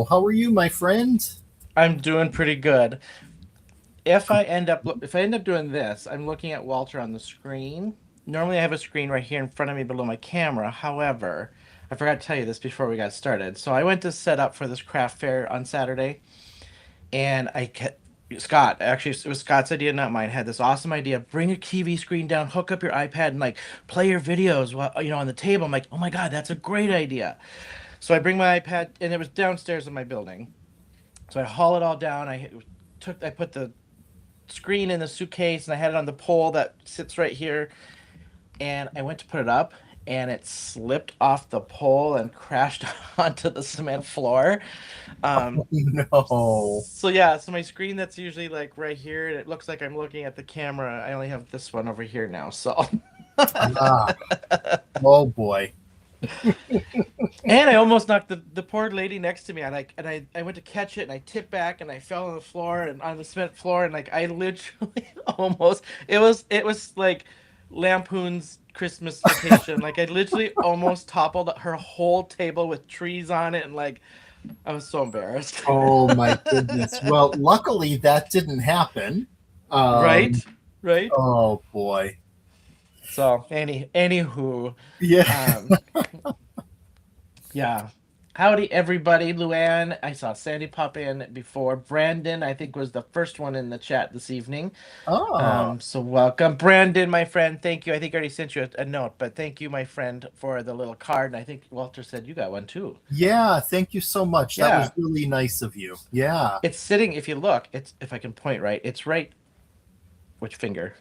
How are you, my friend? I'm doing pretty good. If I end up doing this, I'm looking at Walter on the screen. Normally I have a screen right here in front of me below my camera. However, I forgot to tell you this before we got started. So I went to set up for this craft fair on Saturday, and Scott, actually it was Scott's idea, not mine, had this awesome idea. Bring your TV screen down, hook up your iPad, and like play your videos while on the table. I'm like, oh my God, that's a great idea. So I bring my iPad, and it was downstairs in my building. So I haul it all down. I put the screen in the suitcase, and I had it on the pole that sits right here. And I went to put it up, and it slipped off the pole and crashed onto the cement floor. Um, No. so yeah, so my screen that's usually like right here, and it looks like I'm looking at the camera. I only have this one over here now. So, Ah, oh boy. and I almost knocked the poor lady next to me. I went to catch it, and I tipped back, and I fell on the floor and on the cement floor, and like I literally almost it was like Lampoon's Christmas Vacation. Like I literally almost toppled her whole table with trees on it, and like I was so embarrassed. Oh my goodness. Well, luckily that didn't happen. Right? Um, Right? oh boy. So anywho, Yeah. um, yeah. Howdy everybody, Luann. I saw Sandy pop in before. Brandon, I think, was the first one in the chat this evening. Oh, So welcome, Brandon, my friend. Thank you. I think I already sent you a note, but thank you, my friend, for the little card. And I think Walter said you got one too. yeah. Thank you so much. That was Yeah, really nice of you. Yeah. it's sitting. If you look, it's if I can point right, it's right. Which finger?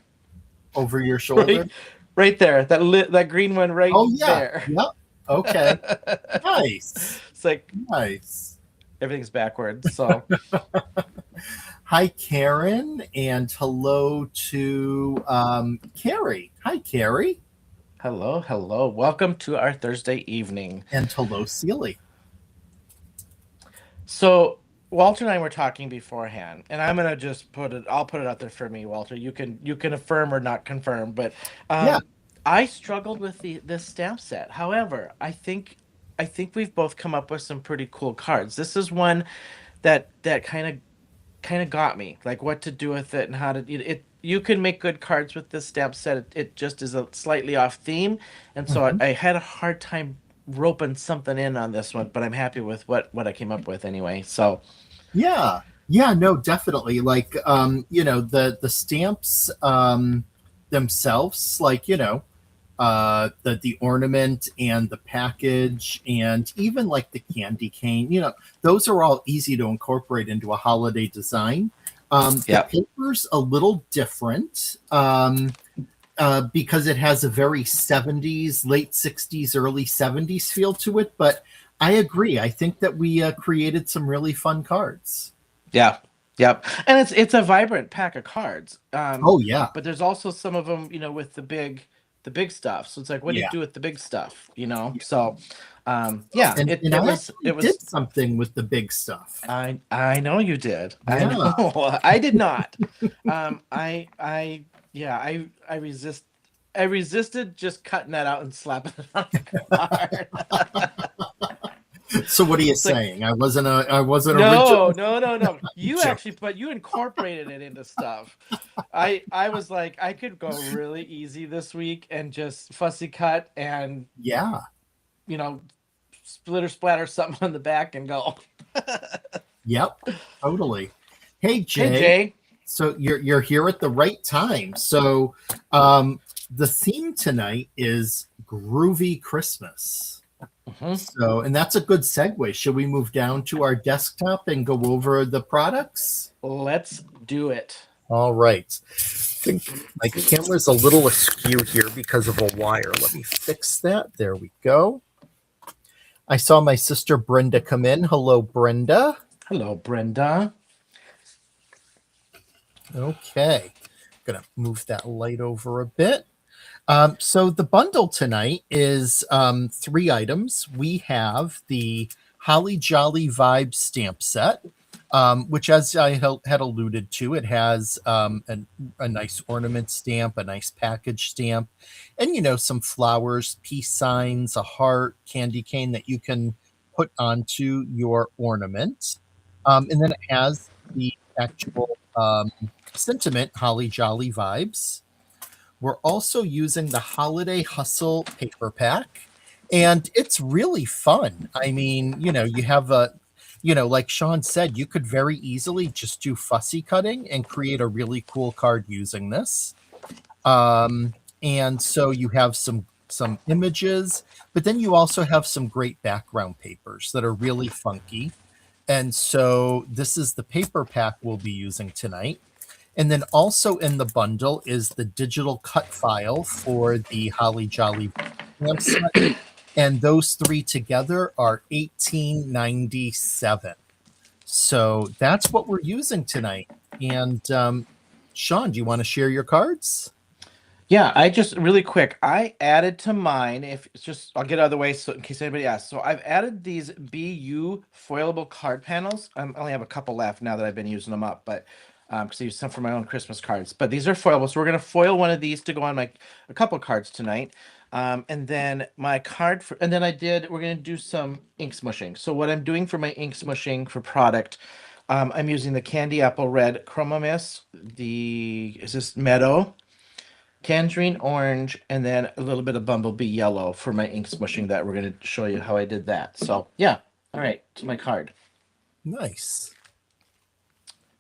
Over your shoulder. Right, right there. That green one right Oh, yeah. there. Yep. Okay. Nice. It's like Nice. everything's backwards. So Hi, Karen, and hello to Carrie. Hi, Carrie, hello, hello. Welcome to our Thursday evening. and hello, Seely. So Walter and I were talking beforehand, and I'm gonna just put it. I'll put it out there for me, Walter. You can affirm or not confirm, but Yeah. um, I struggled with this stamp set. However, I think we've both come up with some pretty cool cards. This is one that kind of got me, like what to do with it and how to it. You can make good cards with this stamp set. It just is a slightly off theme, and so Mhm. I had a hard time roping something in on this one, but I'm happy with what I came up with anyway. So Yeah. Yeah. No, definitely. Like, the stamps themselves, like, the ornament and the package and even like the candy cane, those are all easy to incorporate into a holiday design. The yeah, paper's a little different, because it has a very 70s, late 60s, early 70s feel to it. But I agree. I think that we created some really fun cards. yeah, yep. And it's a vibrant pack of cards. Oh, yeah. But there's also some of them, with the big stuff. So it's like, what do you Yeah. do with the big stuff? So, yeah, And, it and it I was actually it was. did something with the big stuff. I know you did. I Yeah. know. I did not. I yeah, I resisted just cutting that out and slapping it on the card. So what are you It's like, saying? I wasn't no, original. no, no, no. You Joke. actually, but you incorporated it into stuff. I was like, I could go really easy this week and just fussy cut and Yeah. you know splitter splatter something on the back and go. Yep. Totally. Hey, Hey Jay. Jay. So you're here at the right time. So um, the theme tonight is groovy Christmas. Mhm. So, and that's a good segue. Should we move down to our desktop and go over the products? Let's do it. All right. I think my camera's a little askew here because of a wire. Let me fix that. There we go. I saw my sister Brenda come in. Hello, Brenda. Hello, Brenda. Okay. Gonna move that light over a bit. So the bundle tonight is 3 items. We have the Holly Jolly Vibe stamp set, which, as I had alluded to, it has a nice ornament stamp, a nice package stamp, and some flowers, peace signs, a heart, candy cane that you can put onto your ornament. And then it has the actual sentiment, Holly Jolly Vibes. We're also using the Holiday Hustle paper pack, and it's really fun. I mean, you have like Shawn said, you could very easily just do fussy cutting and create a really cool card using this. And so you have some images, but then you also have some great background papers that are really funky. And so this is the paper pack we'll be using tonight. And then also in the bundle is the digital cut file for the Holly Jolly. set, and those three together are $18.97. So that's what we're using tonight. And Shawn, do you want to share your cards? Yeah, I just really quick, I added to mine, if it's just, I'll get out of the way so in case anybody asks. So I've added these BU foilable card panels. I only have a couple left now that I've been using them up, but because I used some for my own Christmas cards. But these are foilable, so we're gonna foil one of these to go on a couple cards tonight. And then my card for, and then we're gonna do some ink smushing. So what I'm doing for my ink smushing for product, I'm using the Candy Apple Red Chroma Mist, is this Meadow? Tangerine orange, and then a little bit of bumblebee yellow for my ink smushing that we're going to show you how I did that. So yeah, all right, to my card. Nice.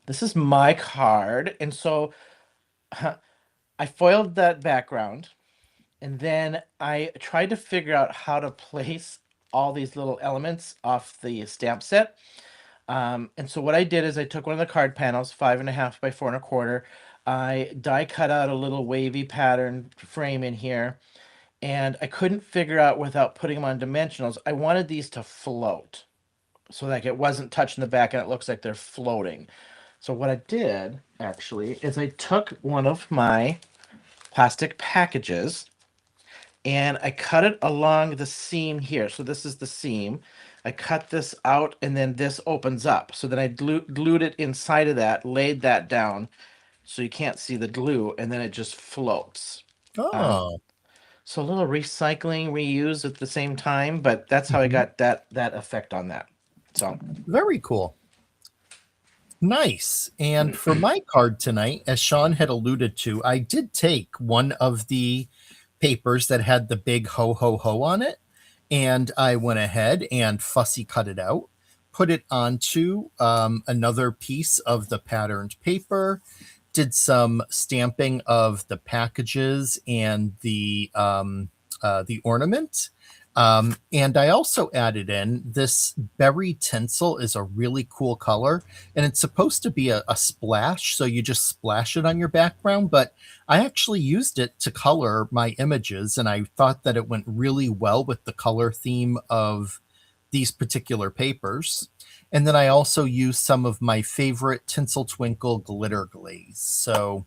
This is my card, and so I foiled that background, and then I tried to figure out how to place all these little elements off the stamp set. And so what I did is I took one of the card panels, 5.5 by 4.25. I die cut out a little wavy pattern frame in here, and I couldn't figure out without putting them on dimensionals. I wanted these to float, so like it wasn't touching the back and it looks like they're floating. So what I did actually is I took one of my plastic packages and I cut it along the seam here. So this is the seam. I cut this out and then this opens up. So then I glued it inside of that, laid that down so you can't see the glue, and then it just floats. Oh, So a little recycling, reuse at the same time, but that's how I got that effect on that. So very cool. Nice. And for my card tonight, as Shawn had alluded to, I did take one of the papers that had the big ho ho ho on it, and I went ahead and fussy cut it out, put it onto another piece of the patterned paper, did some stamping of the packages and the ornament. And I also added in this berry tinsel is a really cool color, and it's supposed to be a splash, so you just splash it on your background. But I actually used it to color my images, and I thought that it went really well with the color theme of these particular papers. And then I also used some of my favorite Tinsel Twinkle glitter glaze. So,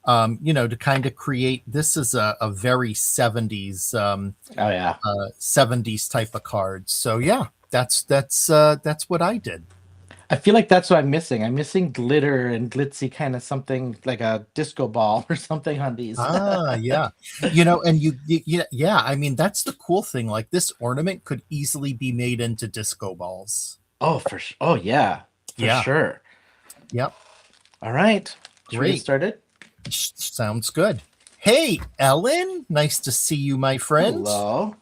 to kind of create, this is a very 70s, oh yeah, 70s type of card. So yeah, that's what I did. I feel like that's what I'm missing. I'm missing glitter and glitzy kind of something like a disco ball or something on these. Ah, yeah. And yeah, I mean, that's the cool thing. Like this ornament could easily be made into disco balls. Oh, for sure. Oh yeah, for Yeah. sure. Yep. All right. Should we get Great. started? Sounds good. Hey, Ellen, nice to see you, my friend. Hello.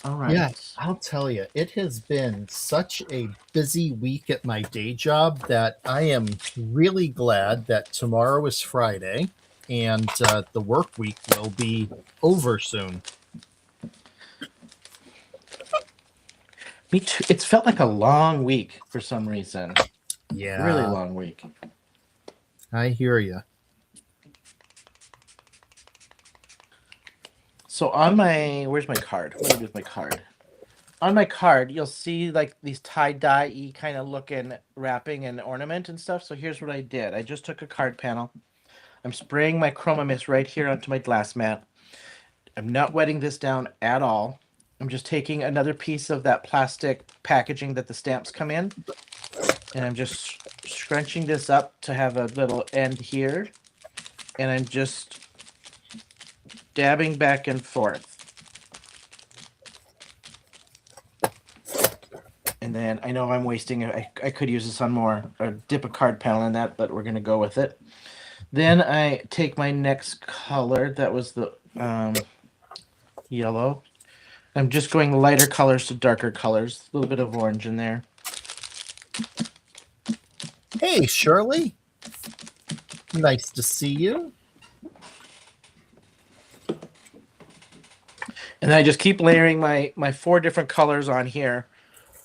All right. Yes, I'll tell you, it has been such a busy week at my day job that I am really glad that tomorrow is Friday and the work week will be over soon. Me too. It's felt like a long week for some reason. Yeah. Really long week. I hear you. So where's my card? What do I do with my card? On my card, you'll see like these tie-dye-y kind of looking wrapping and ornament and stuff. So here's what I did. I just took a card panel. I'm spraying my chroma mist right here onto my glass mat. I'm not wetting this down at all. I'm just taking another piece of that plastic packaging that the stamps come in, and I'm just scrunching this up to have a little end here, and I'm just dabbing back and forth. And then I know I'm wasting it. I could use this on more, or dip a card panel in that, but we're going to go with it. Then I take my next color. That was the yellow. I'm just going lighter colors to darker colors. A little bit of orange in there. Hey, Shirley. Nice to see you. And then I just keep layering my 4 different colors on here.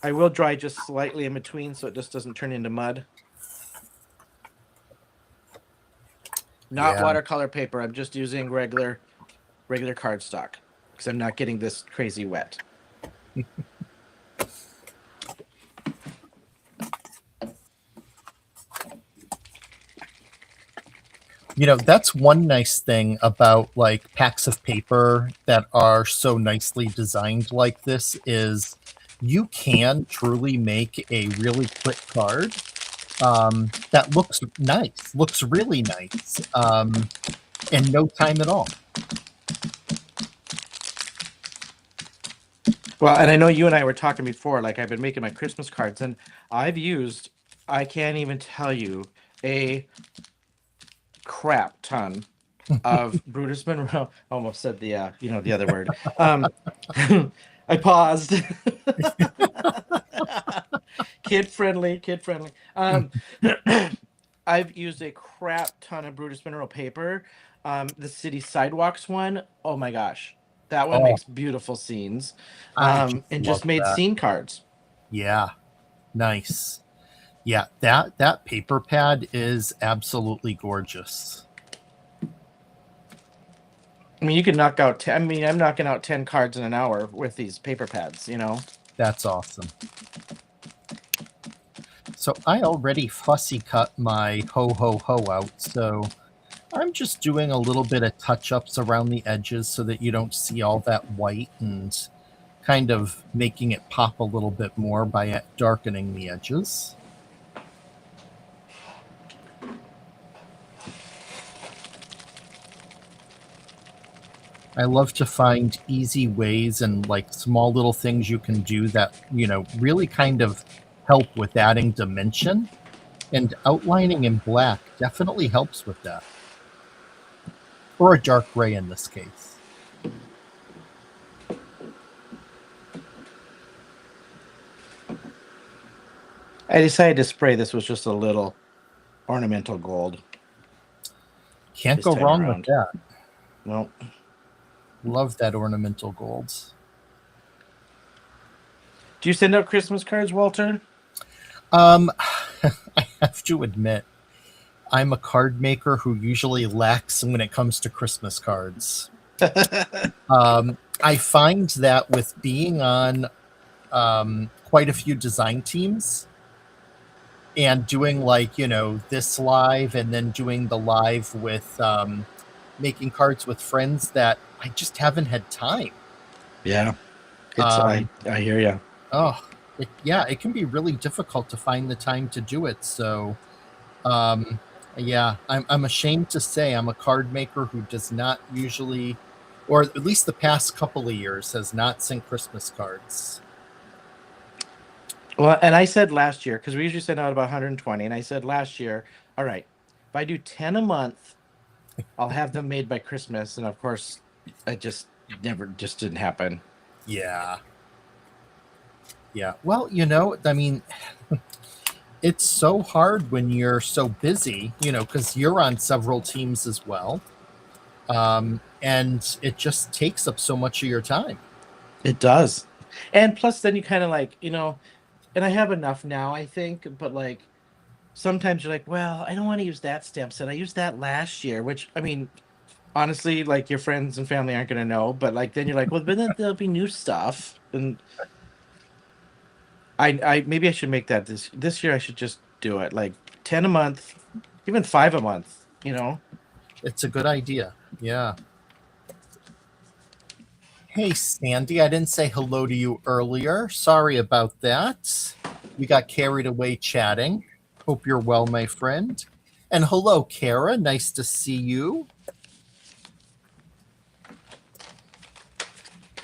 I will dry just slightly in between so it just doesn't turn into mud. Not Yeah. watercolor paper. I'm just using regular cardstock because I'm not getting this crazy wet. That's one nice thing about like packs of paper that are so nicely designed like this is you can truly make a really quick card that looks really nice in no time at all. Well, and I know you and I were talking before, like I've been making my Christmas cards, and I've used, I can't even tell you, a crap ton of Brutus Monroe. Almost said the other word. I paused. Kid friendly, kid friendly. I've used a crap ton of Brutus Monroe paper. The city sidewalks one, oh my gosh, that one Oh, makes beautiful scenes. I just And love just made that. scene cards. Yeah, nice. Yeah, that paper pad is absolutely gorgeous. I mean, you can knock out. I mean, I'm knocking out 10 cards in an hour with these paper pads. You know. That's awesome. So I already fussy cut my ho ho ho out, so I'm just doing a little bit of touch-ups around the edges so that you don't see all that white and kind of making it pop a little bit more by darkening the edges. I love to find easy ways and like small little things you can do that, really kind of help with adding dimension. And outlining in black definitely helps with that. Or a dark gray in this case. I decided to spray this with just a little ornamental gold. Can't This go time wrong with around. that. Well, Love that ornamental gold. do you send out Christmas cards, Walter? I have to admit, I'm a card maker who usually lacks when it comes to Christmas cards. I find that with being on quite a few design teams and doing like, this live and then doing the live with making cards with friends that I just haven't had time. Yeah, it's I hear you. Oh, it can be really difficult to find the time to do it. So, yeah, I'm ashamed to say I'm a card maker who does not usually, or at least the past couple of years, has not sent Christmas cards. Well, and I said last year, because we usually send out about 120, and I said last year, all right, if I do 10 a month, I'll have them made by Christmas. And of course, it just didn't happen. Yeah. Yeah. Well, I mean, it's so hard when you're so busy, because you're on several teams as well. And it just takes up so much of your time. It does. And plus, then you kind of like, and I have enough now, I think, but like sometimes you're like, well, I don't want to use that stamp set. I used that last year, which I mean, honestly, like your friends and family aren't going to know, but like then you're like, well, but then there'll be new stuff. And I maybe I should make that this year. I should just do it like 10 a month, even 5 a month. It's a good idea. Yeah. Hey, Sandy, I didn't say hello to you earlier. Sorry about that. We got carried away chatting. Hope you're well, my friend. And hello, Kara. Nice to see you.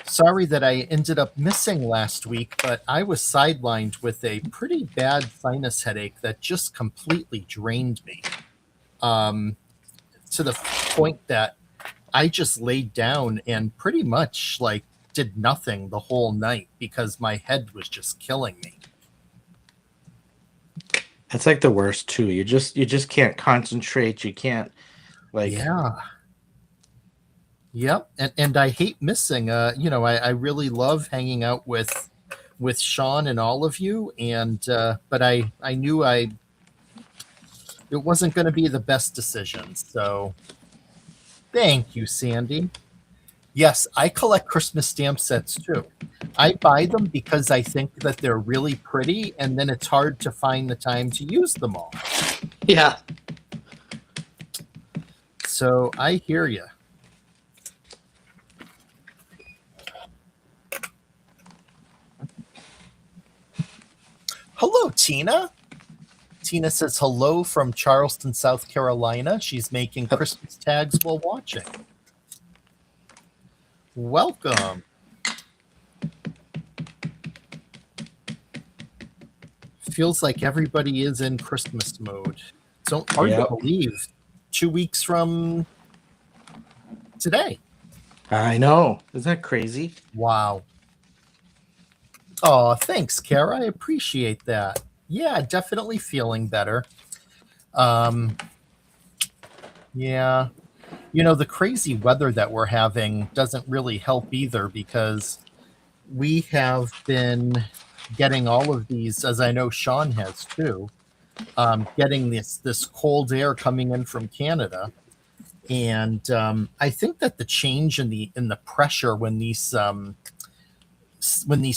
Sorry that I ended up missing last week, but I was sidelined with a pretty bad sinus headache that just completely drained me. To the point that I just laid down and pretty much like did nothing the whole night because my head was just killing me. That's like the worst too. You just can't concentrate. You can't like Yeah. Yep. And I hate missing. I really love hanging out with Shawn and all of you. And but I knew it wasn't going to be the best decision. So thank you, Sandy. Yes, I collect Christmas stamp sets too. I buy them because I think that they're really pretty, and then it's hard to find the time to use them all. Yeah. So I hear you. Hello, Tina. Tina says hello from Charleston, South Carolina. She's making Christmas tags while watching. Welcome. Feels like everybody is in Christmas mode. It's hard to believe. 2 weeks from today. I know. Isn't that crazy? Wow. Oh, thanks, Kara. I appreciate that. Yeah, definitely feeling better. Yeah. The crazy weather that we're having doesn't really help either, because we have been getting all of these, as I know Shawn has too, getting this cold air coming in from Canada. And I think that the change in the pressure when these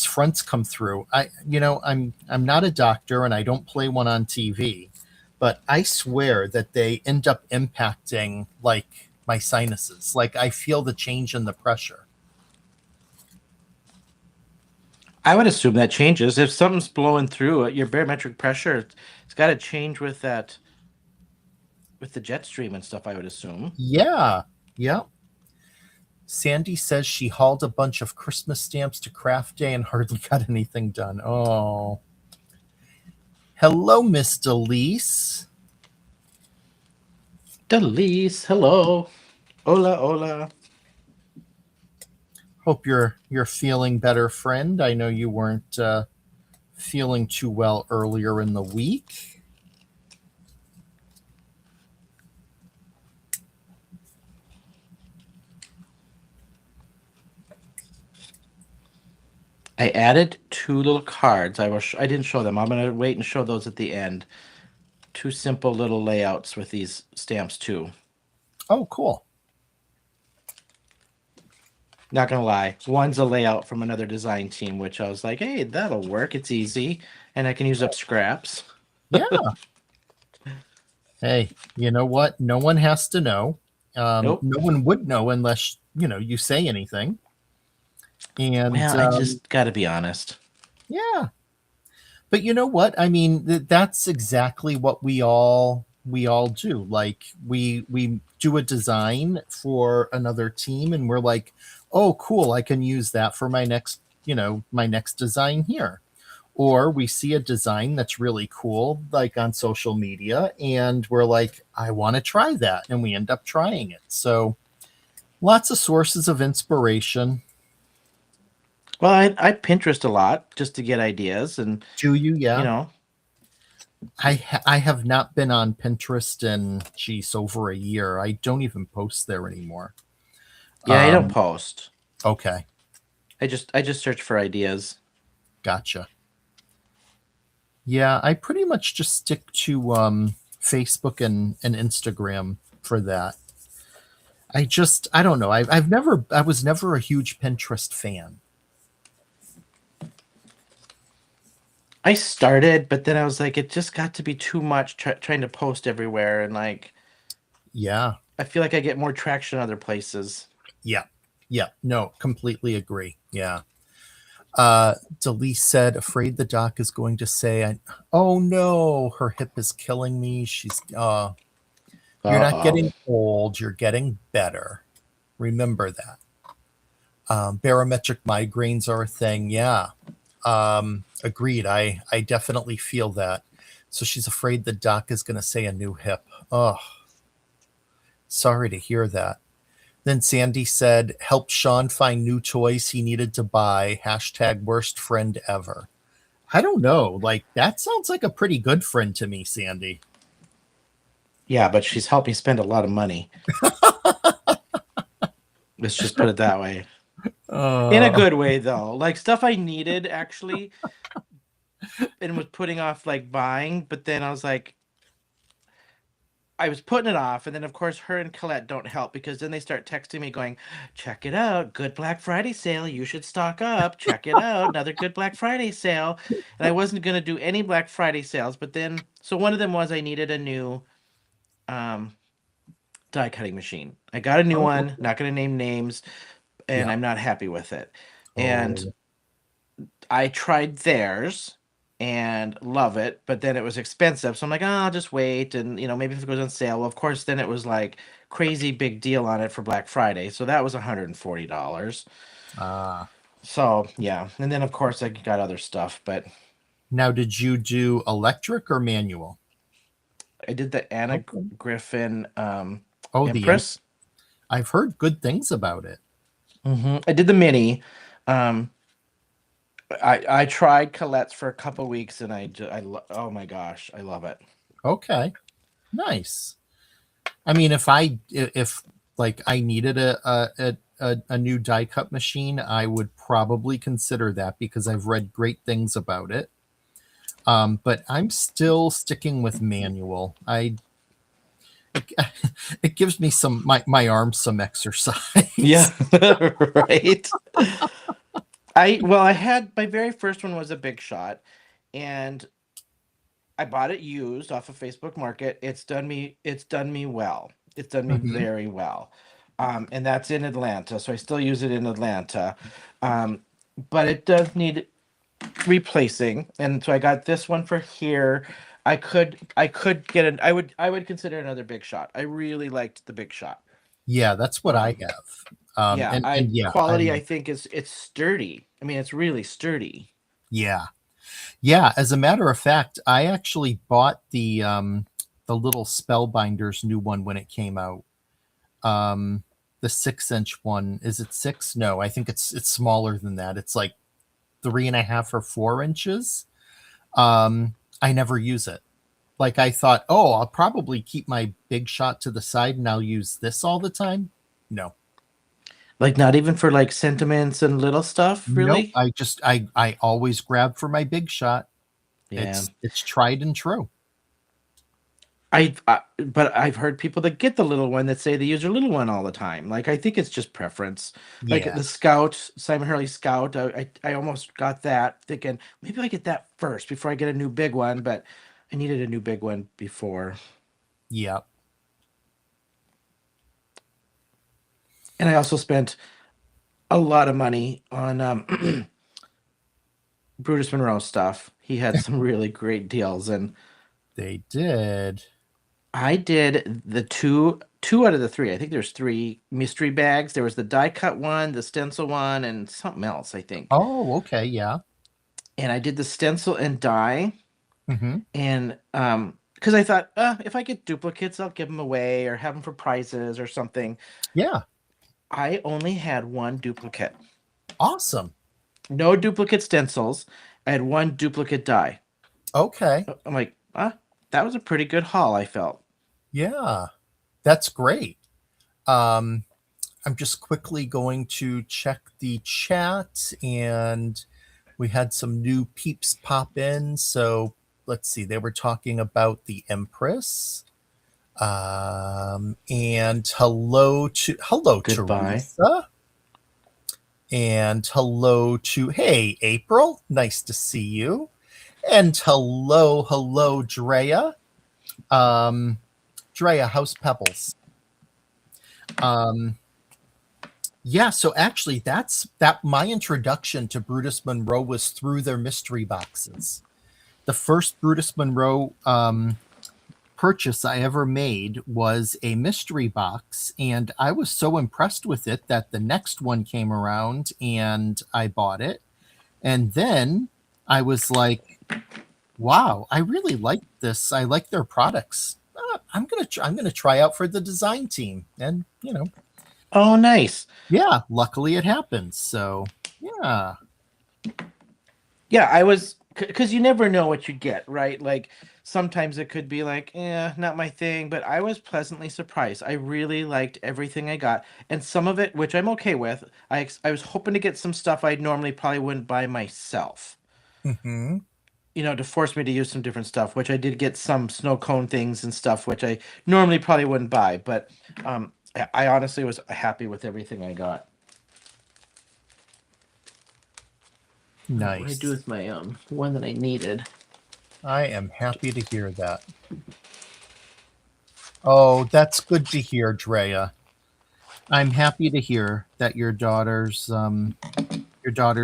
fronts come through, I'm not a doctor and I don't play one on TV, but I swear that they end up impacting like my sinuses. Like I feel the change in the pressure. I would assume that changes if something's blowing through it. Your barometric pressure, it's got to change with that, with the jet stream and stuff. I would assume. Yeah. Sandy says she hauled a bunch of Christmas stamps to craft day and hardly got anything done. Oh. Hello, Miss Delise. Delise, hello. Hola. Hope you're feeling better, friend. I know you weren't feeling too well earlier in the week. I added 2 little cards. I didn't show them. I'm gonna wait and show those at the end. 2 simple little layouts with these stamps too. Oh, cool. Not gonna lie, one's a layout from another design team, which I was like, hey, that'll work. It's easy, and I can use up scraps. Yeah. Hey, you know what? No one has to know. Nope. No one would know unless you say anything. And well, I just got to be honest. Yeah. But you know what? I mean, that's exactly what we all do. Like we do a design for another team and we're like, "Oh, cool, I can use that for my next design here." Or we see a design that's really cool like on social media and we're like, "I want to try that." And we end up trying it. So lots of sources of inspiration. Well, I Pinterest a lot just to get ideas, and Do you? Yeah. I have not been on Pinterest in over a year. I don't even post there anymore. Yeah, I don't post. Okay. I just search for ideas. Gotcha. Yeah, I pretty much just stick to Facebook and Instagram for that. I don't know. I was never a huge Pinterest fan. I started, but then I was like, it just got to be too much trying to post everywhere, and like, yeah, I feel like I get more traction other places. Yeah. No, completely agree. Yeah. Delise said, afraid the doc is going to say, oh no, her hip is killing me. She's, you're not getting old. You're getting better. Remember that. Barometric migraines are a thing. Yeah. Agreed. I definitely feel that. So she's afraid the doc is going to say a new hip. Oh, sorry to hear that. Then Sandy said, help Shawn find new toys he needed to buy. Hashtag worst friend ever. I don't know. Like, that sounds like a pretty good friend to me, Sandy. Yeah, but she's helped me spend a lot of money. Let's just put it that way. In a good way, though. Like, stuff I needed, actually, and was putting off, like, buying. But then I was like, I was putting it off, and then of course her and Colette don't help because then they start texting me going, "Check it out, good Black Friday sale. You should stock up. Check it out, another good Black Friday sale." And I wasn't gonna do any Black Friday sales, but then so one of them was I needed a new um, die cutting machine. I got a new Oh, one. okay. Not gonna name names, and Yeah. I'm not happy with it. And Oh, I tried theirs and love it, but then it was expensive. So I'm like, oh, I'll just wait. And, maybe if it goes on sale. Well, of course, then it was like crazy big deal on it for Black Friday. So that was $140. ah. So yeah. And then, of course, I got other stuff, but Now, did you do electric or manual? I did the Anna Okay. Griffin Oh, Empress. I've heard good things about it. I did the mini. Um, I tried Colette's for a couple weeks and oh my gosh, I love it. Okay. Nice. I mean, if like I needed a new die cut machine, I would probably consider that because I've read great things about it. But I'm still sticking with manual. It, it gives me my arms some Yeah, exercise. right. I had my very first one was a Big Shot, and I bought it used off of Facebook Market. It's done me well. It's done me Hmm. very well. And that's in Atlanta, so I still use it in Atlanta. Um, but it does need replacing, and so I got this one for here. I could get an I would consider another Big Shot. I really liked the Big Shot. Yeah, that's what I Um, have. yeah, And I yeah, I quality I love. think is it's sturdy. I mean, it's really sturdy. Yeah, yeah. As a matter of fact, I actually bought the little Spellbinders new one when it came out. Um, the 6 inch one. Is it six? No, I think it's smaller than that. It's like 3.5 or 4 inches. I never use it. Like I thought, oh, I'll probably keep my big shot to the side and I'll use this all the time. No, Like not even for like sentiments and little stuff, nope. really? I always grab for my big shot. Yeah. It's tried and true. But I've heard people that get the little one that say they use their little one all the time. Like I think it's just preference. Like Yeah, the Scout, Simon Hurley Scout, I almost got that thinking maybe I get that first before I get a new big one, but I needed a new big one before. yeah. And I also spent a lot of money on Brutus Monroe stuff. He had some really great deals, and They did. I did the two out of the three. I think there's three mystery bags. There was the die cut one, the stencil one, and something else, I think. Oh, okay, yeah. And I did the stencil and die, Hmm. and because I thought, if I get duplicates, I'll give them away or have them for prizes or something. Yeah, I only had one duplicate, awesome. no duplicate stencils. I had one duplicate die. Okay, I'm like, that was a pretty good haul, I felt. yeah, that's great. Um, I'm just quickly going to check the chat, and we had some new peeps pop in. So let's see, they were talking about the Empress. And hello Goodbye. Teresa, and hello to hey April, nice to see you, and hello Drea. Um, Drea, how's Pebbles? Um, Yeah, so actually that my introduction to Brutus Monroe was through their mystery boxes. The first Brutus Monroe purchase I ever made was a mystery box, and I was so impressed with it that the next one came around and I bought it. And then I was like, wow, I really like this. I like their products. I'm gonna try out for the design team, and Oh, nice. yeah, luckily it happened. So, yeah. Yeah, I was because you never know what you get, right? Like sometimes it could be like, not my thing, but I was pleasantly surprised. I really liked everything I got, and some of it, which I'm okay with. I was hoping to get some stuff I normally probably wouldn't buy myself. Hmm. to force me to use some different stuff, which I did get some snow cone things and stuff, which I normally probably wouldn't buy, but I honestly was happy with everything I got. What did I do Nice. with my one that I needed? I am happy to hear that. Oh, that's good to hear, Drea. I'm happy to hear that your daughter's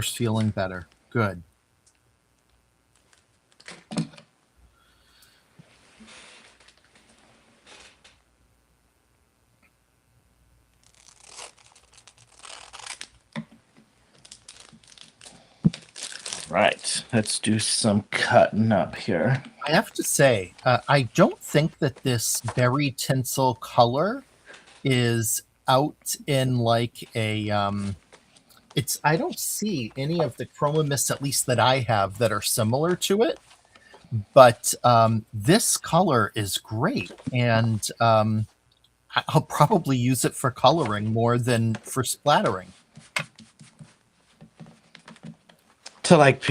feeling better. Good. Right, let's do some cutting up here. I have to say, I don't think that this berry tinsel color is out in like a it's I don't see any of the chroma mists, at least that I have, that are similar to it. But this color is great, and I'll probably use it for coloring more than for splattering. To like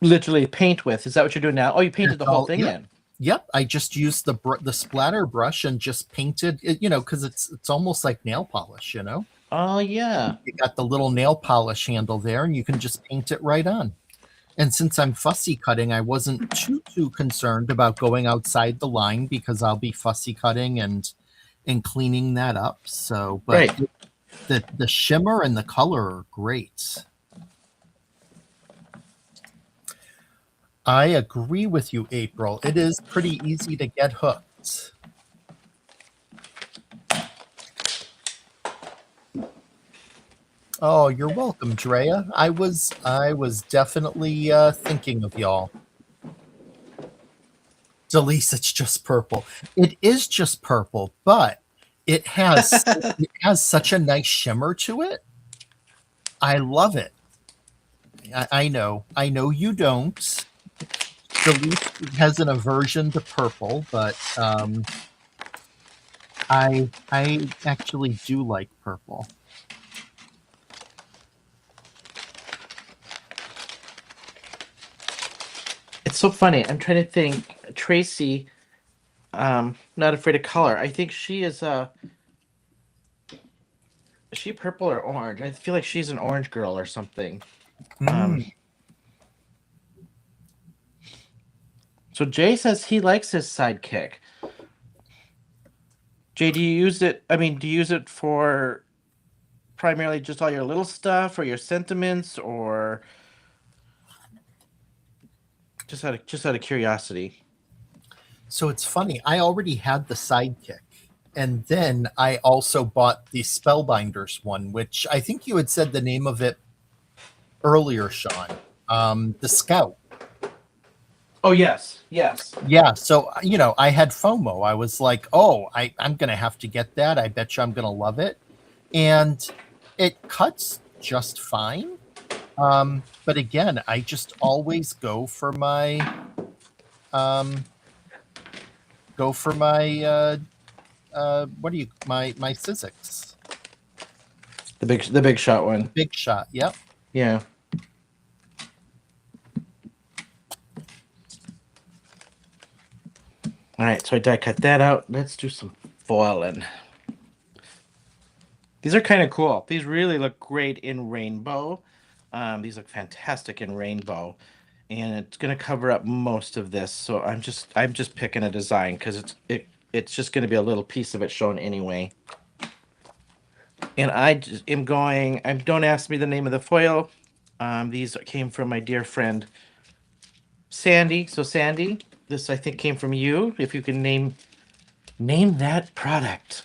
literally paint with. Is that what you're doing now? Oh, you painted That's the whole all. thing Yep. in. Yep. I just used the splatter brush and just painted it, because it's almost like nail polish, Oh yeah. You got the little nail polish handle there, and you can just paint it right on. And since I'm fussy cutting, I wasn't too concerned about going outside the line because I'll be fussy cutting and cleaning that up. So, but Right. the shimmer and the color are great. I agree with you, April. It is pretty easy to get hooked. Oh, you're welcome, Drea. I was definitely thinking of y'all. Delise, it's just purple. It is just purple, but it has such a nice shimmer to it. I love it. I know you don't. Delise has an aversion to purple, but I actually do like purple. It's so funny. I'm trying to think. Tracy, not afraid of color. I think she is is she purple or orange? I feel like she's an orange girl or something. So Jay says he likes his sidekick. Jay, do you use it? I mean, do you use it for primarily just all your little stuff or your sentiments, or just out of curiosity? So it's funny. I already had the sidekick, and then I also bought the Spellbinders one, which I think you had said the name of it earlier, Shawn. The Scout. Oh yes, yes. Yeah. So I had FOMO. I was like, oh, I'm gonna have to get that. I bet you I'm gonna love it, and it cuts just fine. But again, I just always go for my what do you my Sizzix. The big shot one. Big shot. Yep. Yeah. All right, so I die cut that out. Let's do some foiling. These are kind of cool. These really look great in rainbow. These look fantastic in rainbow, and it's going to cover up most of this. So I'm just picking a design because it's just going to be a little piece of it shown anyway. And I just am going. Don't ask me the name of the foil. These came from my dear friend Sandy. So Sandy, this I think came from you. If you can name that product.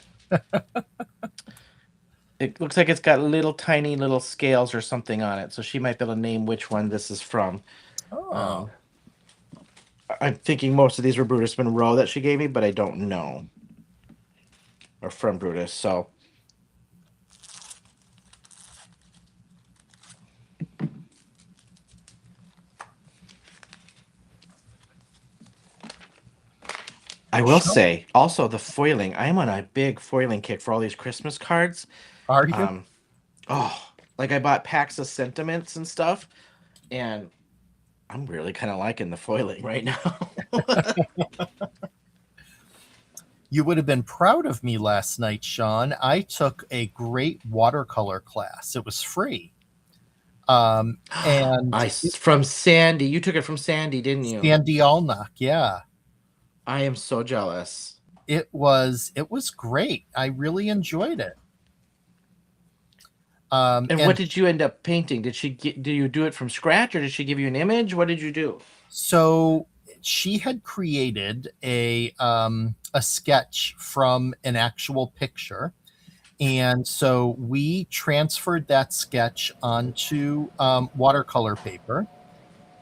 It looks like it's got tiny little scales or something on it, so she might be able to name which one this is from. Oh. I'm thinking most of these were Brutus Monroe that she gave me, but I don't know. Or from Brutus, so. I will say, also the foiling. I'm on a big foiling kick for all these Christmas cards. Are you? Like I bought packs of sentiments and stuff, and I'm really kind of liking the foiling right now. You would have been proud of me last night, Shawn. I took a great watercolor class. It was free. And From Sandy. You took it from Sandy, didn't you? Sandy Allnock, yeah. I am so jealous. It was great. I really enjoyed it. And what And did you end up painting? Did you do it from scratch or did she give you an image? What did you do? so she had created a sketch from an actual picture. And so we transferred that sketch onto watercolor paper.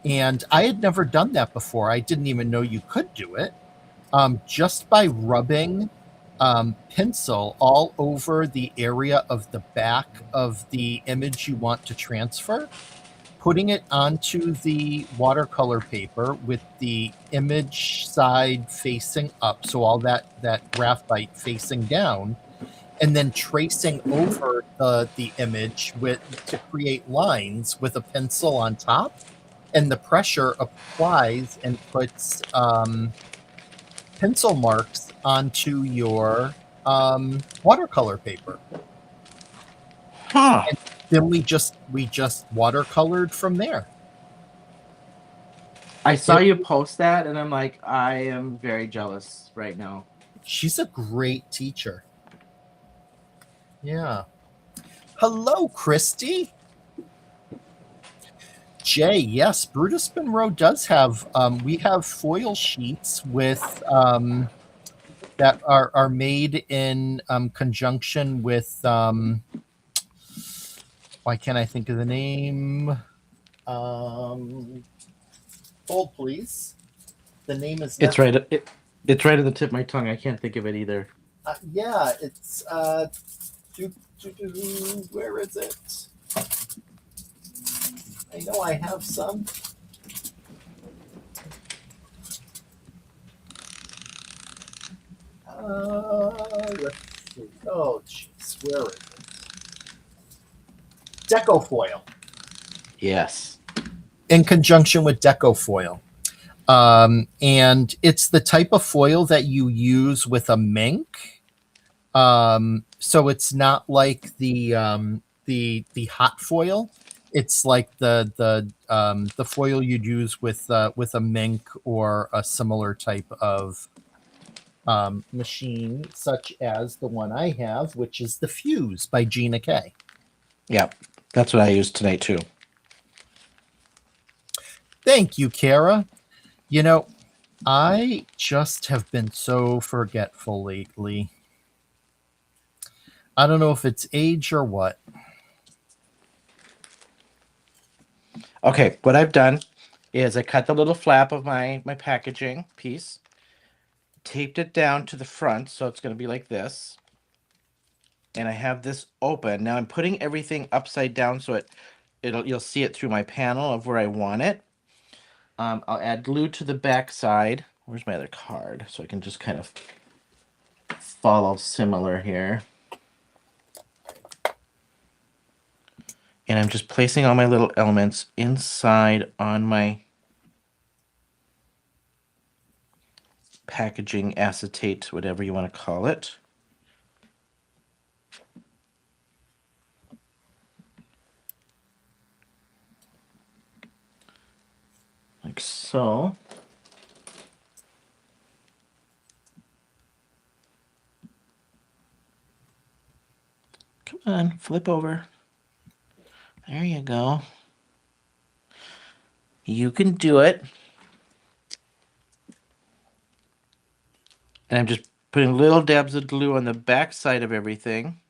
And I had never done that before. I didn't even know you could do it. Just by rubbing pencil all over the area of the back of the image you want to transfer, putting it onto the watercolor paper with the image side facing up, so all that graphite facing down, and then tracing over the image with to create lines with a pencil on top, and the pressure applies and puts pencil marks onto your watercolor paper. Huh. And then we just watercolored from there. I saw It, you post that and I'm like, I am very jealous right now. she's a great teacher. Yeah. Hello, Christy. Jay, yes, Brutus Monroe does have. We have foil sheets with that are made in conjunction with. Why can't I think of the name? Hold, please. The name is It's not. right. It's right at the tip of my tongue. I can't think of it either. Yeah, it's. Where is it? I know I have some. Let's see. Oh, jeez, where is it? Decofoil. Yes. In conjunction with Decofoil. And it's the type of foil that you use with a mink. So it's not like the hot foil. It's like the foil you'd use with a mink or a similar type of machine, such as the one I have, which is the Fuse by Gina K. Yep. That's what I used tonight too. Thank you, Kara. You know, I just have been so forgetful lately. I don't know if it's age or what. Okay, what I've done is I cut the little flap of my packaging piece, taped it down to the front, so it's going to be like this. And I have this open. Now I'm putting everything upside down so you'll see it through my panel of where I want it. I'll add glue to the back side. Where's my other card? So I can just kind of follow similar here. And I'm just placing all my little elements inside on my packaging acetate, whatever you want to call it. Like so. Come on, flip over. There you go. You can do it. And I'm just putting little dabs of glue on the back side of everything.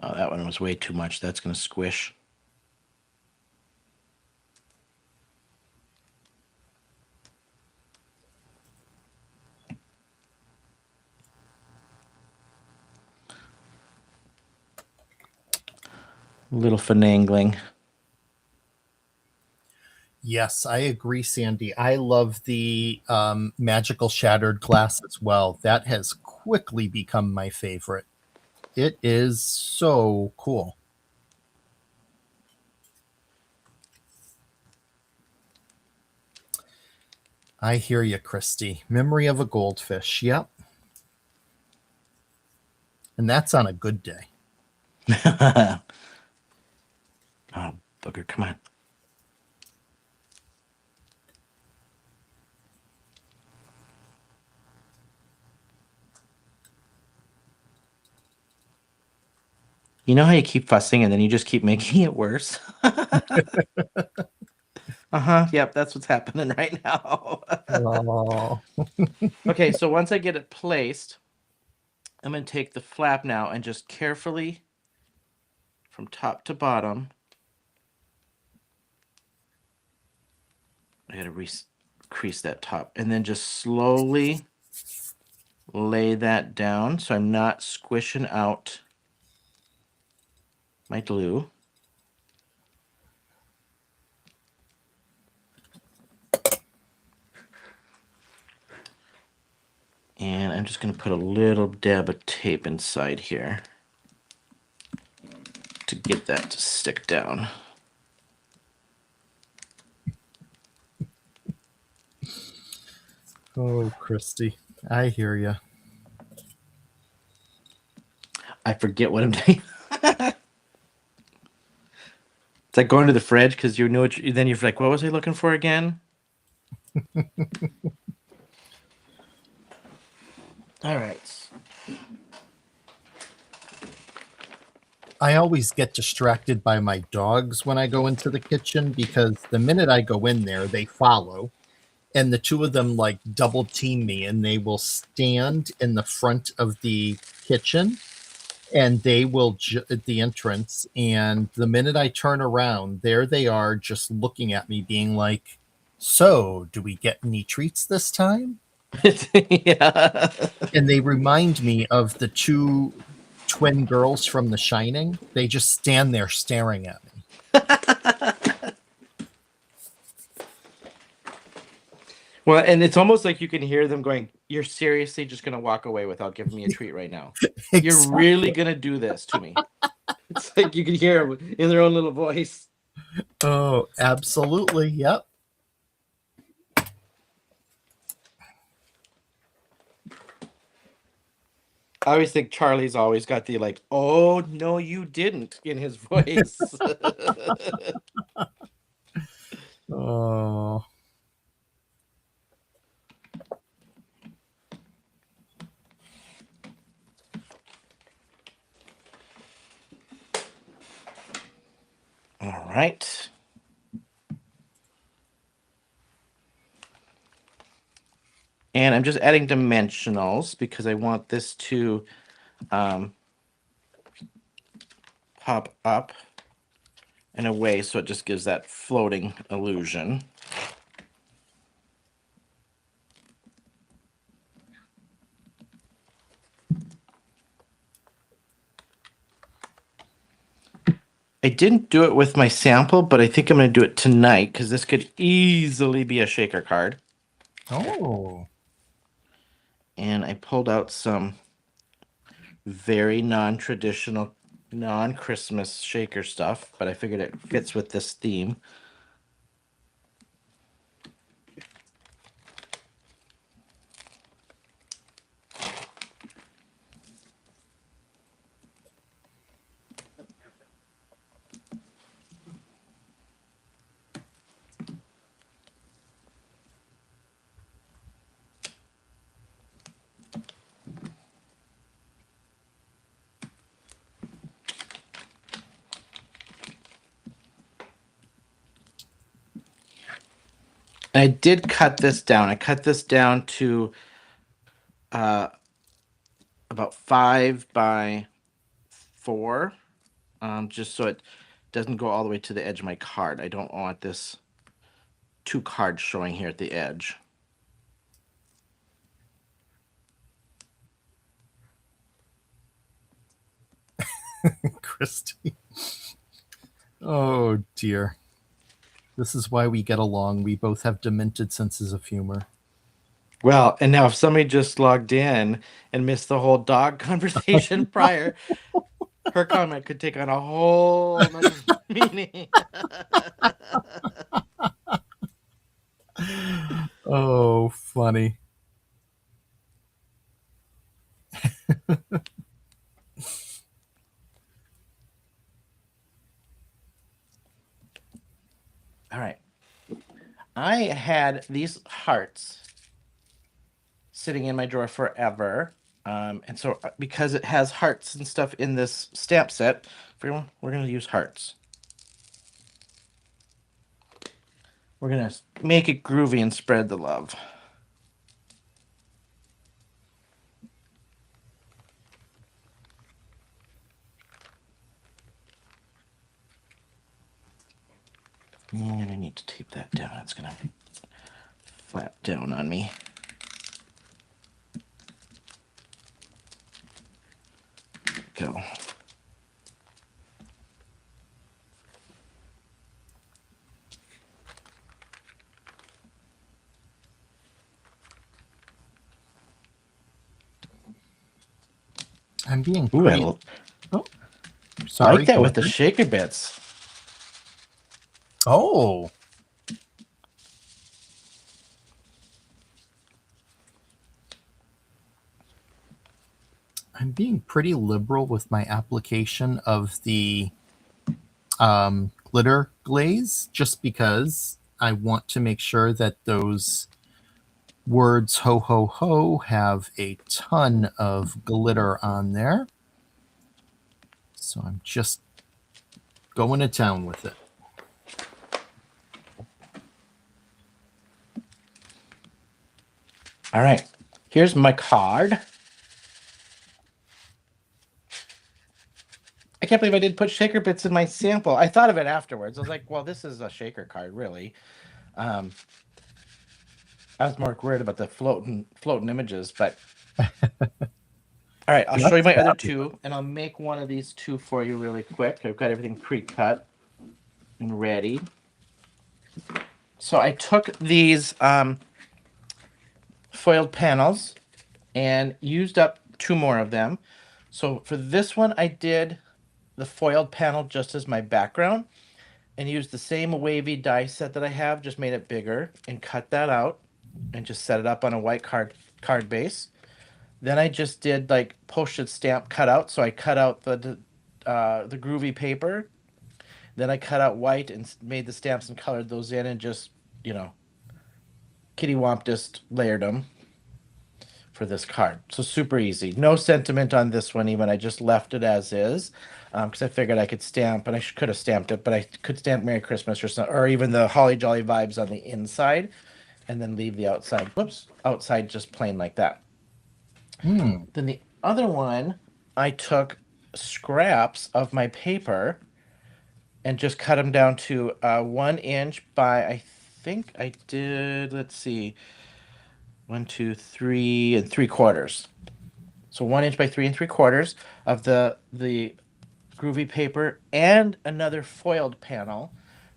Oh, that one was way too much. That's going to squish. A little finagling. Yes, I agree, Sandy. I love the magical shattered glass as well. That has quickly become my favorite. It is so cool. I hear you, Christy. Memory of a goldfish. Yep. And that's on a good day. Oh, booger, come on. You know how you keep fussing and then you just keep making it worse? Yep, that's what's happening right now. Oh. Okay, so once I get it placed, I'm going to take the flap now and just carefully, from top to bottom, I got to crease that top, and then just slowly lay that down so I'm not squishing out my glue. And I'm just going to put a little dab of tape inside here to get that to stick down. Oh, Christy. I hear you. I forget what I'm doing. It's like going to the fridge because you know what. Then you're like, what was I looking for again? All right. I always get distracted by my dogs when I go into the kitchen because the minute I go in there, they follow. And the two of them like double team me, and they will stand in the front of the kitchen and they will at the entrance. And the minute I turn around, there they are just looking at me, being like, "So, do we get any treats this time?" Yeah. And they remind me of the two twin girls from The Shining. They just stand there staring at me. Well, and it's almost like you can hear them going, "You're seriously just going to walk away without giving me a treat right now? You're really Exactly. going to do this to me?" It's like you can hear them in their own little voice. Oh, absolutely. Yep. I always think Charlie's always got the like, "Oh, no, you didn't" in his voice. Oh. All right. And I'm just adding dimensionals because I want this to pop up in a way so it just gives that floating illusion. I didn't do it with my sample, but I think I'm going to do it tonight because this could easily be a shaker card. Oh. And I pulled out some very non-traditional, non-Christmas shaker stuff, but I figured it fits with this theme. I did cut this down. I cut this down to about 5 by 4, just so it doesn't go all the way to the edge of my card. I don't want this 2 cards showing here at the edge. Christy. Oh, dear. This is why we get along. We both have demented senses of humor. Well, and now if somebody just logged in and missed the whole dog conversation prior, her comment could take on a whole nother meaning. Oh, funny. All right. I had these hearts sitting in my drawer forever. And so because it has hearts and stuff in this stamp set, we're going to use hearts. We're going to make it groovy and spread the love. And I need to tape that down. It's going to flap down on me. Go. I'm being Ooh, pretty. Oh, sorry. I like that go with the ahead. shaker bits. Oh. I'm being pretty liberal with my application of the glitter glaze just because I want to make sure that those words ho ho ho have a ton of glitter on there. So I'm just going to town with it. All right. Here's my card. I can't believe I didn't put shaker bits in my sample. I thought of it afterwards. I was like, well, this is a shaker card, really. I was more worried about the floating images, but all right, I'll show you my other two, and I'll make one of these two for you really quick. I've got everything pre-cut and ready. So I took these foiled panels and used up 2 more of them. So for this one, I did the foiled panel just as my background and used the same wavy die set that I have, just made it bigger and cut that out and just set it up on a white card base. Then I just did like postage stamp cutout. So I cut out the groovy paper. Then I cut out white and made the stamps and colored those in and just, kitty womp just layered them for this card. So super easy. No sentiment on this one even. I just left it as is because I figured I could stamp, and I could have stamped it, but I could stamp Merry Christmas or even the Holly Jolly vibes on the inside and then leave the outside. Whoops. Outside just plain like that. Then the other one, I took scraps of my paper and just cut them down to 1 inch by, I think I did, let's see, 1, 2, 3 3/4. So 1 inch by 3 3/4 of the groovy paper and another foiled panel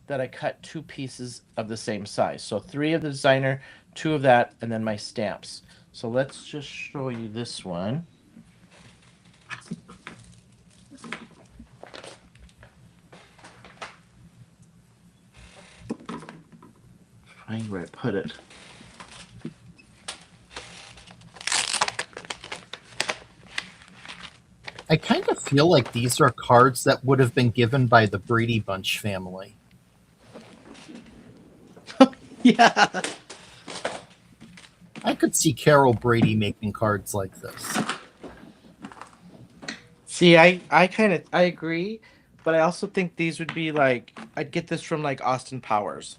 that I cut 2 pieces of the same size. So 3 of the designer, 2 of that, and then my stamps. So let's just show you this one. Find where I put it. I kind of feel like these are cards that would have been given by the Brady Bunch family. Yeah. I could see Carol Brady making cards like this. See, I agree, but I also think these would be like I'd get this from like Austin Powers.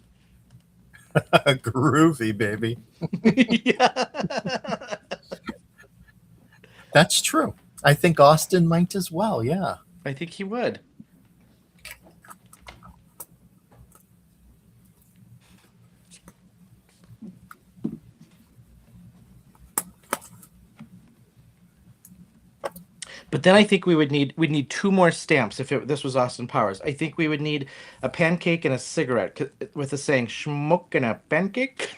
Groovy, baby. Yeah. That's true. I think Austin might as well, yeah. I think he would. But then I think we'd need two more stamps if this was Austin Powers. I think we would need a pancake and a cigarette with the saying "schmuck and a pancake."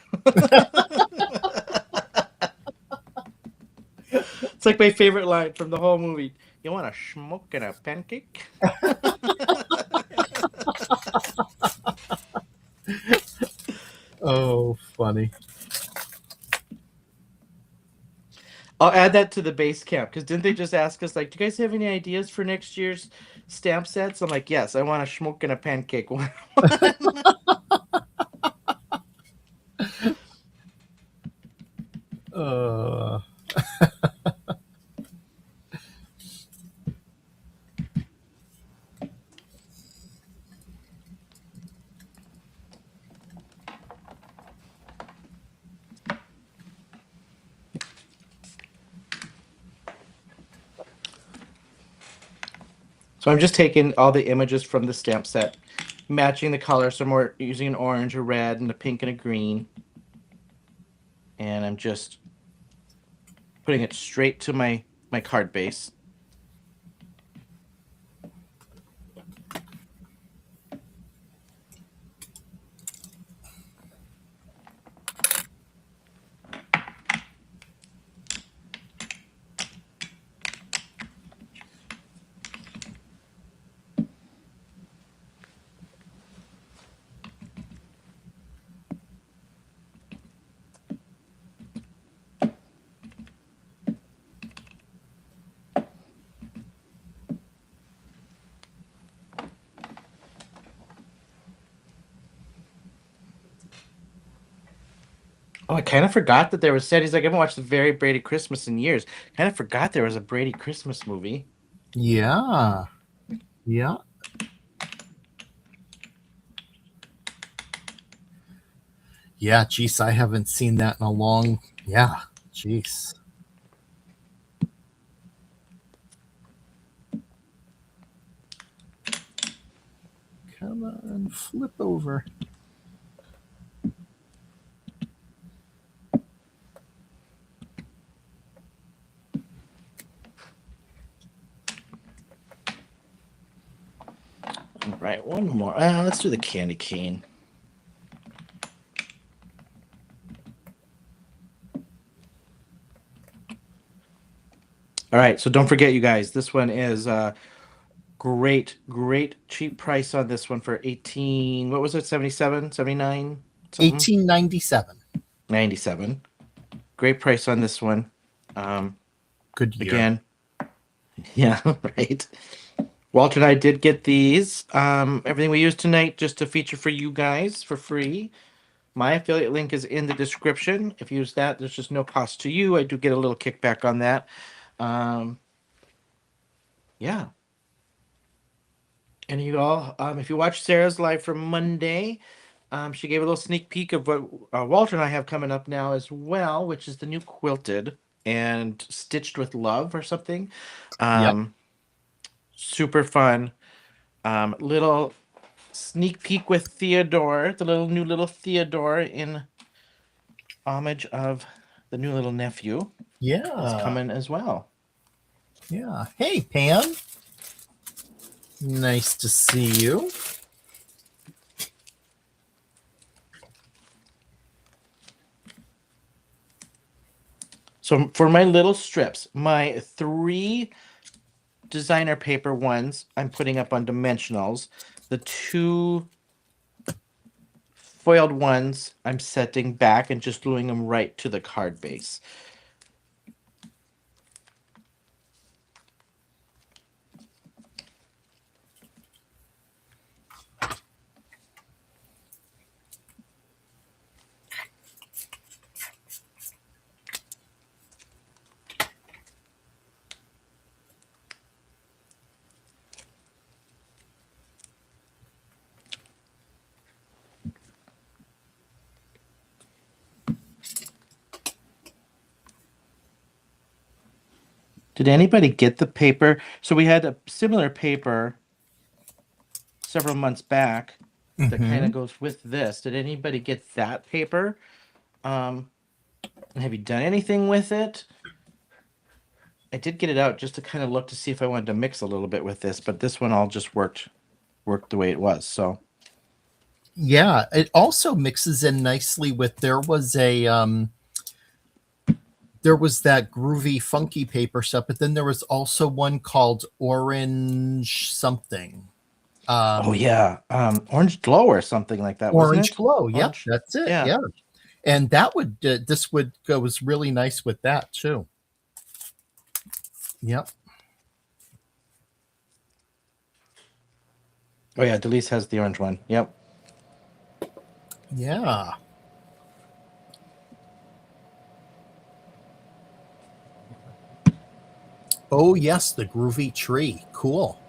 It's like my favorite line from the whole movie. You want a schmuck and a pancake? Oh, funny. I'll add that to the base camp because didn't they just ask us like, "Do you guys have any ideas for next year's stamp sets?" I'm like, "Yes, I want a schmuck and a pancake one." Uh, So I'm just taking all the images from the stamp set, matching the color. So we're using an orange, a red, and a pink and a green. And I'm just putting it straight to my card base. Oh, I kind of forgot that there was said. He's like, I haven't watched the very Brady Christmas in years. Kind of forgot there was a Brady Christmas movie. yeah. Yeah. Yeah, geez, I haven't seen that in a long. Yeah, geez. Come on, flip over. All right, one more. Let's do the candy cane. All right, so don't forget, you guys, this one is great cheap price on this one for 18. What was it? 77, 79, something? 1897. 97. Great price on this one. Good year. Again, yeah, right. Walter and I did get these. Everything we used tonight just to feature for you guys for free. My affiliate link is in the description. If you use that, there's just no cost to you. I do get a little kickback on that. Yeah. And you all, if you watch Sarah's live from Monday, she gave a little sneak peek of what Walter and I have coming up now as well, which is the new Quilted and Stitched with Love or something. Yep. Super fun. Little sneak peek with Theodore, the new little Theodore in homage of the new little nephew. Yeah. Is coming as well. Yeah. Hey, Pam. Nice to see you. So for my little strips, my 3 designer paper ones I'm putting up on dimensionals. The 2 foiled ones I'm setting back and just gluing them right to the card base. Did anybody get the paper? So we had a similar paper several months back that kind of goes with this. Did anybody get that paper? Have you done anything with it? I did get it out just to kind of look to see if I wanted to mix a little bit with this, but this one all just worked the way it was. So Yeah, it also mixes in nicely with there was that groovy funky paper stuff, but then there was also one called Orange something. oh yeah, Orange Glow or something like that, wasn't Orange it? Glow. Yep, Orange, that's it. yeah. Yeah. And that would this would goes really nice with that too. Yep. Oh yeah, Delise has the orange one. Yep. Yeah. Oh yes, the groovy tree. Cool.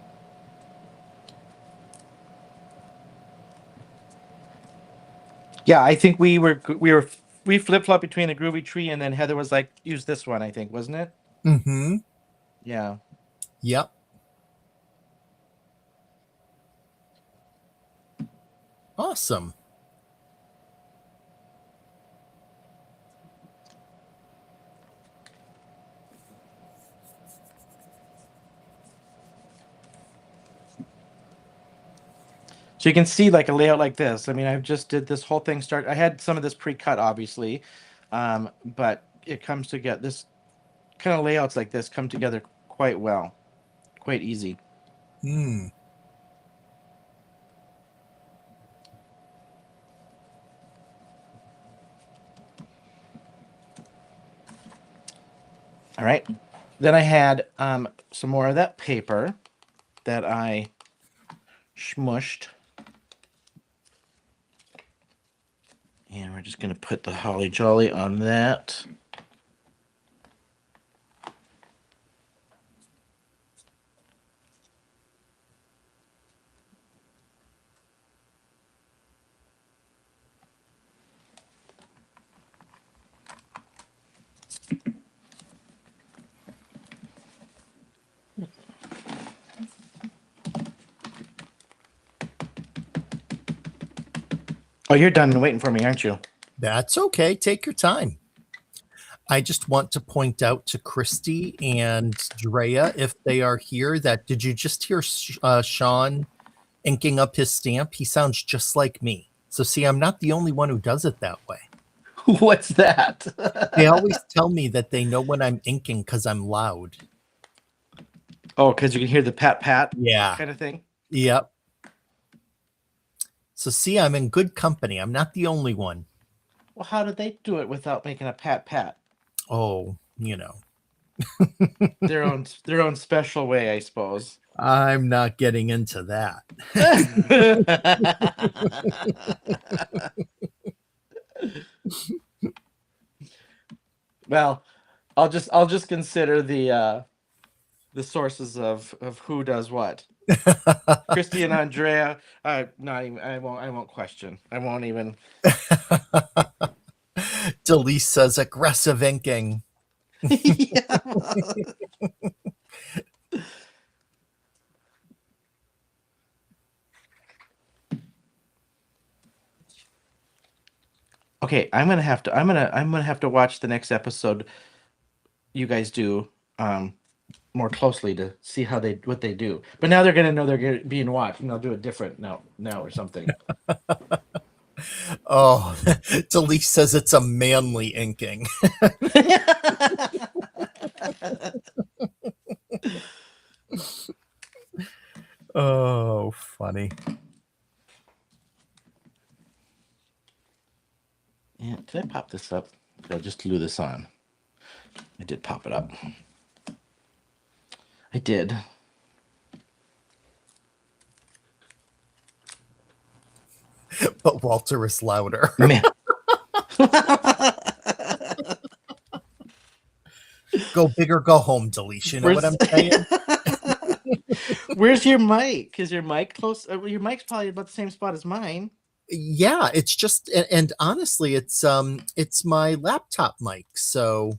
Yeah, I think we flip flop between the Groovy Tree and then Heather was like, use this one. I think, wasn't it? Mm-hmm. Yeah. Yep. Awesome. So you can see like a layout like this. I mean, I've just did this whole thing start. I had some of this pre-cut, obviously, but it comes together. This kind of layouts like this come together quite well, quite easy. Hmm. All right. Then I had some more of that paper that I smushed. And we're just going to put the Holly Jolly on that. Oh, you're done and waiting for me, aren't you? That's okay. Take your time. I just want to point out to Christy and Drea, if they are here, that did you just hear Shawn inking up his stamp? He sounds just like me. So, see, I'm not the only one who does it that way. What's that? They always tell me that they know when I'm inking because I'm loud. Oh, because you can hear the pat pat Yeah. kind of thing. Yep. So, see, I'm in good company. I'm not the only one. Well, how did they do it without making a pat pat? Oh, you know. Their own special way, I suppose. I'm not getting into that. Well, I'll just consider the sources of who does what. Christy and Andrea, not even I won't question. I won't even. Delise says aggressive inking. Yeah. Okay, I'm gonna have to watch the next episode you guys do more closely to see what they do. But now they're gonna know they're being watched, and they'll do it different now or something. Oh, Delise says it's a manly inking. Oh, funny. Yeah, did I pop this up? No, just glue this on. I did pop it up. I did. But Walter is louder. Man. Go big or go home, Delise. You know what I'm saying? Where's your mic? Is your mic close? Your mic's probably about the same spot as mine. Yeah, it's just and honestly, it's my laptop mic. So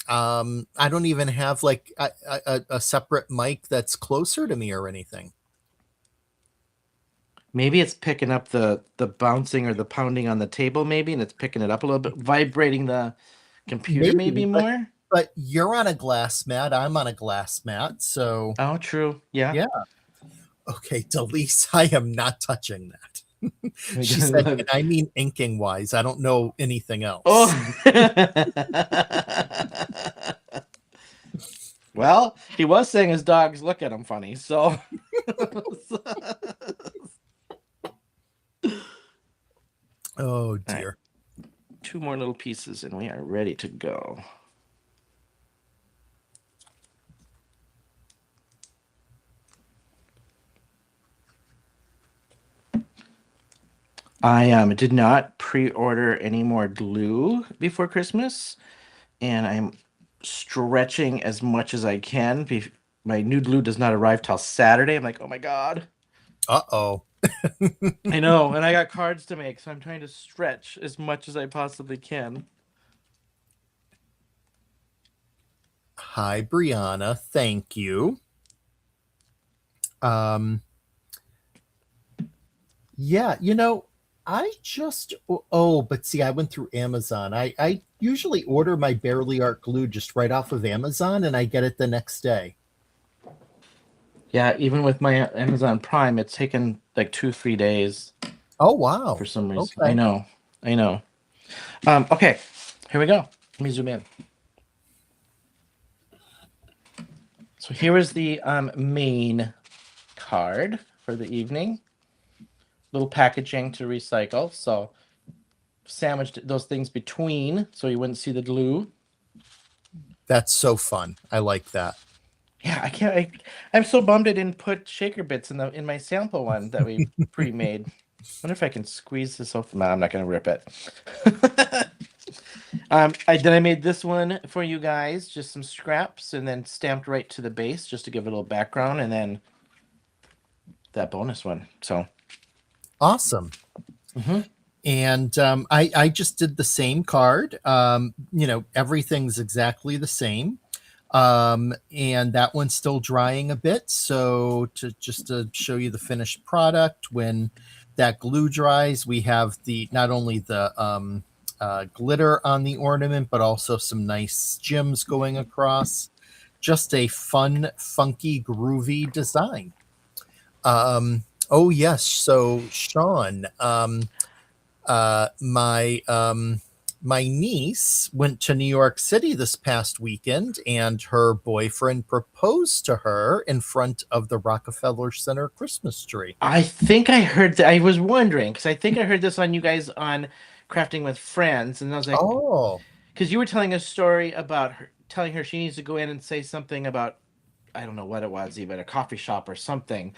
I don't even have like a separate mic that's closer to me or anything. Maybe it's picking up the bouncing or the pounding on the table, maybe, and it's picking it up a little bit, vibrating the computer maybe but more. but you're on a glass mat. I'm on a glass mat. So, Oh, true. Yeah. yeah. Okay, Delise, I am not touching that. She said, and I mean inking wise. I don't know anything else. Oh. Well, he was saying his dogs look at him funny, so. Oh, dear. Right. 2 more little pieces, and we are ready to go. I did not pre-order any more glue before Christmas, and I'm stretching as much as I can. My new glue does not arrive till Saturday. I'm like, oh my God. Uh-oh. I know, and I got cards to make, so I'm trying to stretch as much as I possibly can. Hi, Brianna. Thank you. Yeah, I just but see, I went through Amazon. I usually order my Barely Art glue just right off of Amazon, and I get it the next day. Yeah, even with my Amazon Prime, it's taken like 2-3 days Oh, wow. for some reason. Okay. I know. Okay, here we go. Let me zoom in. So here is the main card for the evening. Little packaging to recycle. So sandwiched those things between so you wouldn't see the glue. That's so fun. I like that. Yeah, I'm so bummed I didn't put shaker bits in my sample one that we pre-made. Wonder if I can squeeze this off. No, I'm not gonna rip it. I made this one for you guys, just some scraps, and then stamped right to the base, just to give it a little background, and then that bonus one. So Awesome. And I just did the same card. Everything's exactly the same. And that one's still drying a bit. So to show you the finished product, when that glue dries, we have not only the glitter on the ornament, but also some nice gems going across. Just a fun, funky, groovy design. Oh yes, so Shawn, my niece went to New York City this past weekend, and her boyfriend proposed to her in front of the Rockefeller Center Christmas tree. I think I heard that. I was wondering because I think I heard this on you guys on Crafting with Friends, and I was like, Oh, because you were telling a story about her telling her she needs to go in and say something about, I don't know what it was, even a coffee shop or something,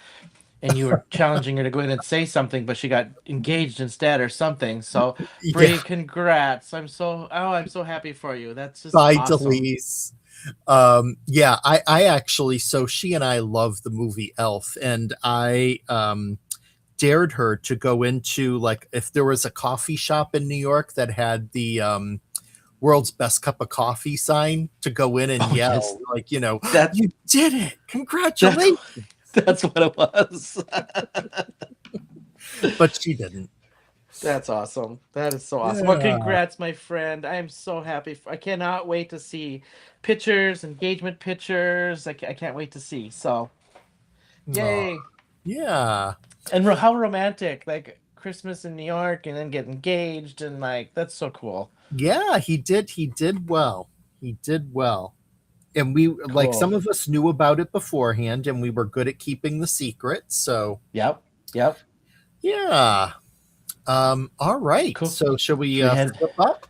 and you were challenging her to go in and say something, but she got engaged instead or something. So, yeah. Bree, congrats! I'm so happy for you. That's just Bye, awesome. Delise. Yeah, I actually, so she and I love the movie Elf, and I dared her to go into, like, if there was a coffee shop in New York that had the world's best cup of coffee sign, to go in and Oh yes, yell, like, that you did it, that's congratulations. that's what it was. But she didn't. That's awesome. That is so awesome. Well, Yeah. congrats, my friend. I am so happy. I cannot wait to see pictures, engagement pictures. I can't wait to see. So, Aw, yay. yeah. And how romantic. Like Christmas in New York and then get engaged. And like, that's so cool. Yeah, he did well. He did well. And we, like, Cool. some of us knew about it beforehand, and we were good at keeping the secret. So Yep. Yep. yeah. All right. Cool. So shall we Should we head? flip up?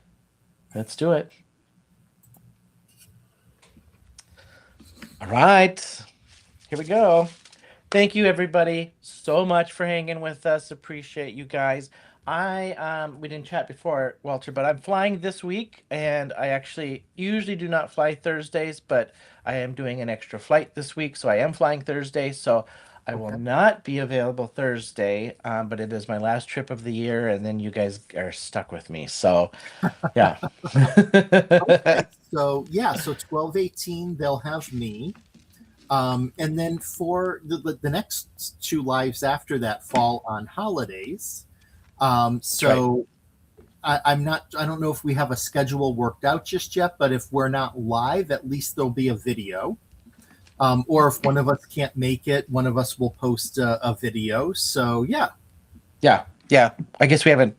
Let's do it. All right. Here we go. Thank you everybody so much for hanging with us. Appreciate you guys. We didn't chat before, Walter, but I'm flying this week, and I actually usually do not fly Thursdays, but I am doing an extra flight this week, so I am flying Thursday. So I will not be available Thursday, but it is my last trip of the year, and then you guys are stuck with me. So yeah. Okay. So yeah, so 12/18 they'll have me. And then for the next two lives after that fall on holidays. That's right. So I'm not. I don't know if we have a schedule worked out just yet. But if we're not live, at least there'll be a video. Or if one of us can't make it, one of us will post a video. So yeah, Yeah. I guess we haven't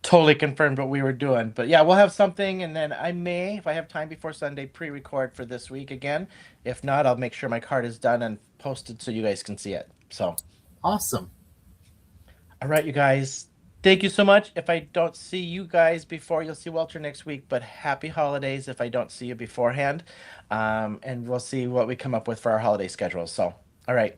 totally confirmed what we were doing, but yeah, we'll have something, and then I may, if I have time before Sunday, pre-record for this week again. If not, I'll make sure my card is done and posted so you guys can see it. So, awesome. all right, you guys. Thank you so much. If I don't see you guys before, you'll see Walter next week, but happy holidays if I don't see you beforehand. And we'll see what we come up with for our holiday schedule. So, all right.